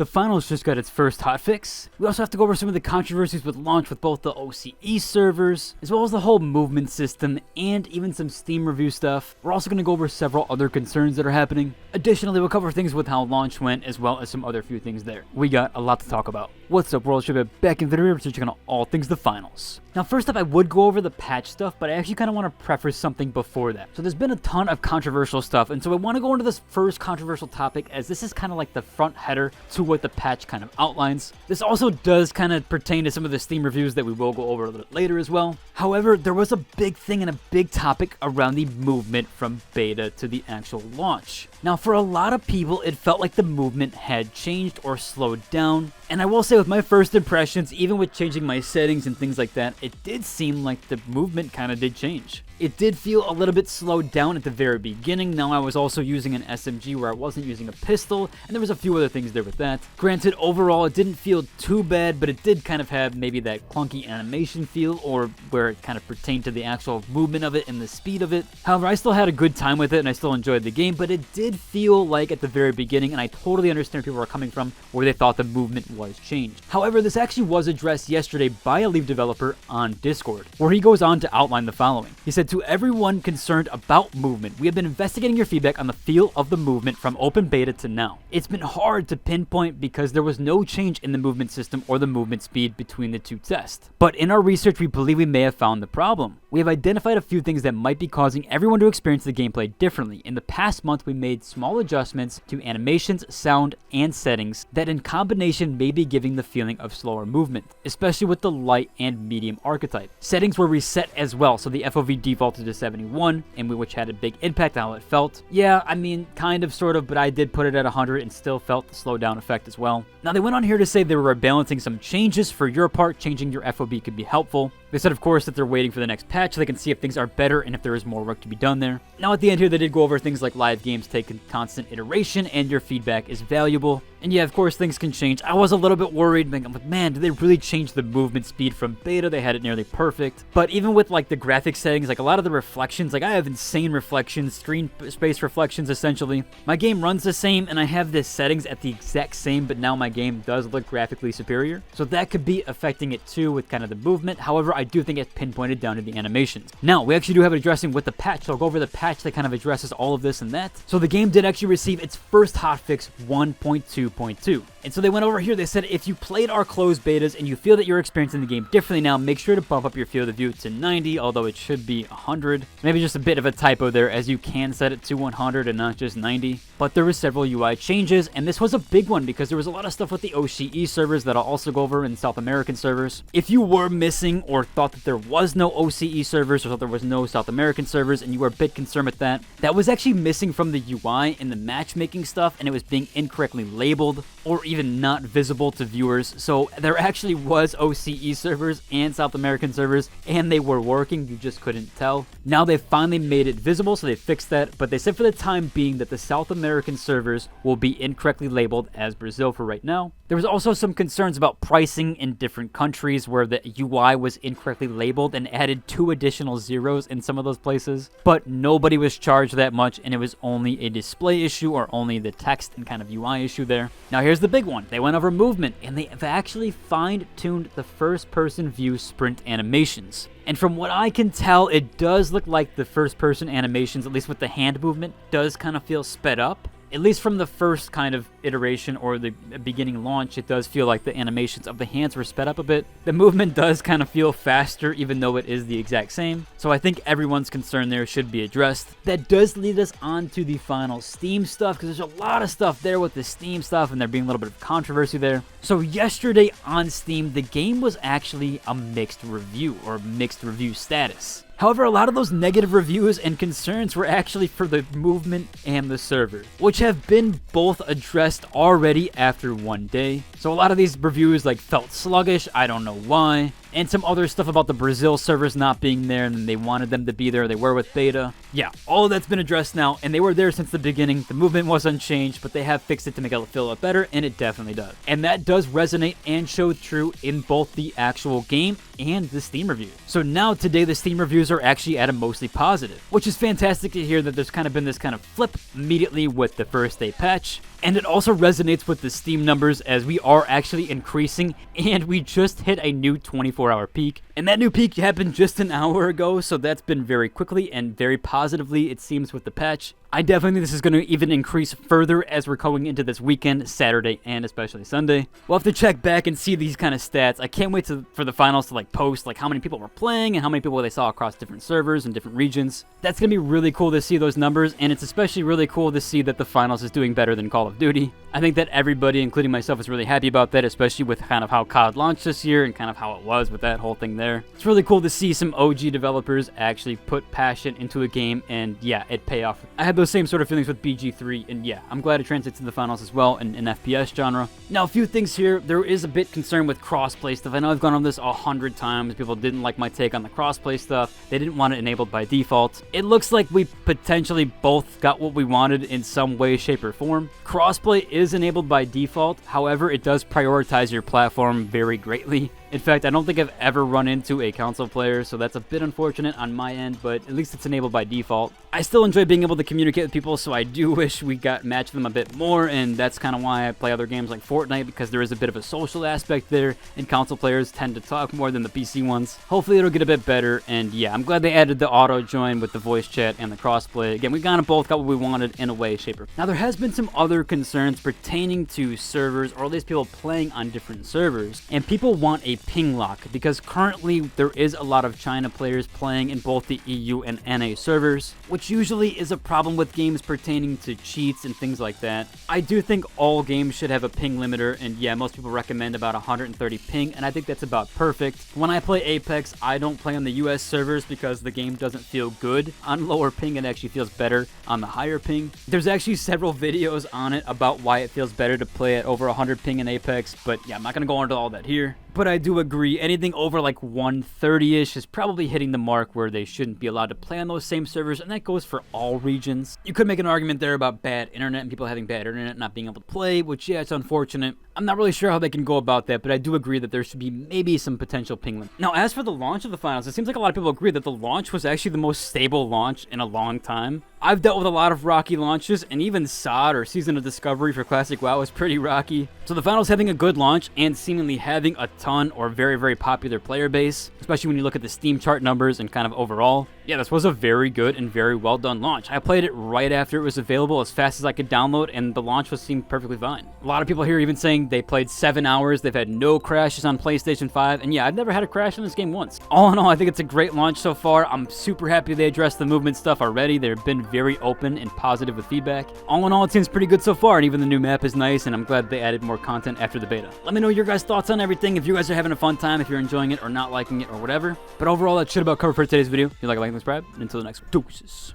The finals just got its first hotfix. We also have to go over some of the controversies with launch with both the OCE servers, as well as the whole movement system, and even some Steam review stuff. We're also going to go over several other concerns that are happening. Additionally, we'll cover things with how launch went, as well as some other few things there. We got a lot to talk about. What's up, world? Should be back in video researching on all things the finals. Now, first up, I would go over the patch stuff, but I actually kind of want to preface something before that. So there's been a ton of controversial stuff, and so I want to go into this first controversial topic, as this is kind of like the front header to what the patch kind of outlines. This also does kind of pertain to some of the Steam reviews that we will go over a little later as well. However, there was a big thing and a big topic around the movement from beta to the actual launch. Now, for a lot of people, it felt like the movement had changed or slowed down. And I will say, with my first impressions, even with changing my settings and things like that, it did seem like the movement kind of did change. It did feel a little bit slowed down at the very beginning. Now, I was also using an SMG where I wasn't using a pistol, and there was a few other things there with that. Granted, overall, it didn't feel too bad, but it did kind of have maybe that clunky animation feel, or where it kind of pertained to the actual movement of it and the speed of it. However, I still had a good time with it, and I still enjoyed the game, but it did feel like at the very beginning, and I totally understand where people are coming from, where they thought the movement was changed. However, this actually was addressed yesterday by a lead developer on Discord, where he goes on to outline the following. He said, "To everyone concerned about movement, we have been investigating your feedback on the feel of the movement from open beta to now. It's been hard to pinpoint because there was no change in the movement system or the movement speed between the two tests. But in our research, we believe we may have found the problem. We have identified a few things that might be causing everyone to experience the gameplay differently. In the past month, we made small adjustments to animations, sound, and settings that in combination may be giving the feeling of slower movement, especially with the light and medium archetype. Settings were reset as well, so the FOV defaulted to 71, and which had a big impact on how it felt. Yeah, I mean, kind of, sort of, but I did put it at 100 and still felt the slowdown effect as well. Now, they went on here to say they were balancing some changes for your part. Changing your FOV could be helpful. They said, of course, that they're waiting for the next patch so they can see if things are better and if there is more work to be done there. Now, at the end here, they did go over things like live games take constant iteration and your feedback is valuable. And yeah, of course, things can change. I was a little bit worried. I'm like, man, did they really change the movement speed from beta? They had it nearly perfect. But even with like the graphic settings, like a lot of the reflections, like I have insane reflections, screen space reflections, essentially. My game runs the same and I have the settings at the exact same, but now my game does look graphically superior. So that could be affecting it too with kind of the movement. However, I do think it's pinpointed down to the animations. Now, we actually do have it addressing with the patch, so I'll go over the patch that kind of addresses all of this and that. So the game did actually receive its first hotfix 1.2.2. And so they went over here, they said, if you played our closed betas and you feel that you're experiencing the game differently now, make sure to bump up your field of view to 90, although it should be 100. Maybe just a bit of a typo there, as you can set it to 100 and not just 90. But there were several UI changes, and this was a big one because there was a lot of stuff with the OCE servers that I'll also go over in South American servers. If you were missing or thought that there was no OCE servers or thought there was no South American servers and you were a bit concerned with that, that was actually missing from the UI and the matchmaking stuff, and it was being incorrectly labeled or even not visible to viewers. So there actually was OCE servers and South American servers, and they were working, you just couldn't tell. Now they finally made it visible, so they fixed that, but they said for the time being that the South American servers will be incorrectly labeled as Brazil for right now. There was also some concerns about pricing in different countries where the UI was incorrectly labeled and added 2 additional zeros in some of those places, but nobody was charged that much, and it was only a display issue or only the text and kind of UI issue there. Now here's the big one. They went over movement, and they have actually fine-tuned the first-person view sprint animations. And from what I can tell, it does look like the first-person animations, at least with the hand movement, does kind of feel sped up. At least from the first kind of iteration or the beginning launch, it does feel like the animations of the hands were sped up a bit. The movement does kind of feel faster, even though it is the exact same. So I think everyone's concern there should be addressed. That does lead us on to the final Steam stuff, because there's a lot of stuff there with the Steam stuff, and there being a little bit of controversy there. So yesterday on Steam, the game was actually a mixed review, or mixed review status. However, a lot of those negative reviews and concerns were actually for the movement and the server, which have been both addressed already after one day. So a lot of these reviews like felt sluggish, I don't know why. and some other stuff about the Brazil servers not being there, and they wanted them to be there. They were with beta. Yeah, all of that's been addressed now, and they were there since the beginning. The movement was unchanged, but they have fixed it to make it feel a lot better, and it definitely does. And that does resonate and show true in both the actual game and the Steam review. So now today the Steam reviews are actually at a mostly positive, which is fantastic to hear that there's kind of been this kind of flip immediately with the first day patch. And it also resonates with the Steam numbers as we are actually increasing, and we just hit a new 24-hour peak. And that new peak happened just an hour ago, so that's been very quickly and very positively, it seems, with the patch. I definitely think this is going to even increase further as we're going into this weekend, Saturday and especially Sunday. We'll have to check back and see these kind of stats. I can't wait for the finals to post how many people were playing and how many people they saw across different servers and different regions. That's going to be really cool to see those numbers, and it's especially really cool to see that the finals is doing better than Call of Duty. I think that everybody, including myself, is really happy about that, especially with kind of how COD launched this year and kind of how it was with that whole thing there. It's really cool to see some OG developers actually put passion into a game and, yeah, it pay off. I had those same sort of feelings with BG3, and yeah, I'm glad it translates to the finals as well in FPS genre. Now, a few things here. There is a bit concern with crossplay stuff. I know I've gone on this 100 times. People didn't like my take on the crossplay stuff. They didn't want it enabled by default. It looks like we potentially both got what we wanted in some way, shape, or form. Crossplay is enabled by default. However, it does prioritize your platform very greatly. In fact, I don't think I've ever run into a console player, so that's a bit unfortunate on my end, but at least it's enabled by default. I still enjoy being able to communicate with people, so I do wish we got matched them a bit more, and that's kind of why I play other games like Fortnite, because there is a bit of a social aspect there, and console players tend to talk more than the PC ones. Hopefully it'll get a bit better, and yeah, I'm glad they added the auto join with the voice chat and the crossplay. Again, we kind of both got what we wanted in a way, shape, or form. Now, there has been some other concerns pertaining to servers, or at least people playing on different servers, and people want a ping lock, because currently there is a lot of China players playing in both the EU and NA servers, which usually is a problem with games pertaining to cheats and things like that. I do think all games should have a ping limiter, and yeah, most people recommend about 130 ping, and I think that's about perfect. When I play Apex, I don't play on the US servers because the game doesn't feel good on lower ping. It actually feels better on the higher ping. There's actually several videos on it about why it feels better to play at over 100 ping in Apex, but yeah, I'm not going to go into all that here. But I do agree, anything over 130-ish is probably hitting the mark where they shouldn't be allowed to play on those same servers, and that goes for all regions. You could make an argument there about bad internet and people having bad internet not being able to play, which, yeah, it's unfortunate. I'm not really sure how they can go about that, but I do agree that there should be maybe some potential ping limit. Now, as for the launch of the finals, it seems like a lot of people agree that the launch was actually the most stable launch in a long time. I've dealt with a lot of rocky launches, and even SOD or Season of Discovery for Classic WoW was pretty rocky. So the finals having a good launch and seemingly having a ton or very, very popular player base, especially when you look at the Steam chart numbers and kind of overall. Yeah, this was a very good and very well done launch. I played it right after it was available as fast as I could download, and the launch seemed perfectly fine. A lot of people here even saying they played 7 hours, they've had no crashes on PlayStation 5, and yeah, I've never had a crash in this game once. All in all, I think it's a great launch so far. I'm super happy they addressed the movement stuff already. They've been very open and positive with feedback. All in all, it seems pretty good so far, and even the new map is nice, and I'm glad they added more content after the beta. Let me know your guys' thoughts on everything, if you guys are having a fun time, if you're enjoying it or not liking it or whatever. But overall, that's shit about cover for today's video. If you like and subscribe, and until the next one, deuces.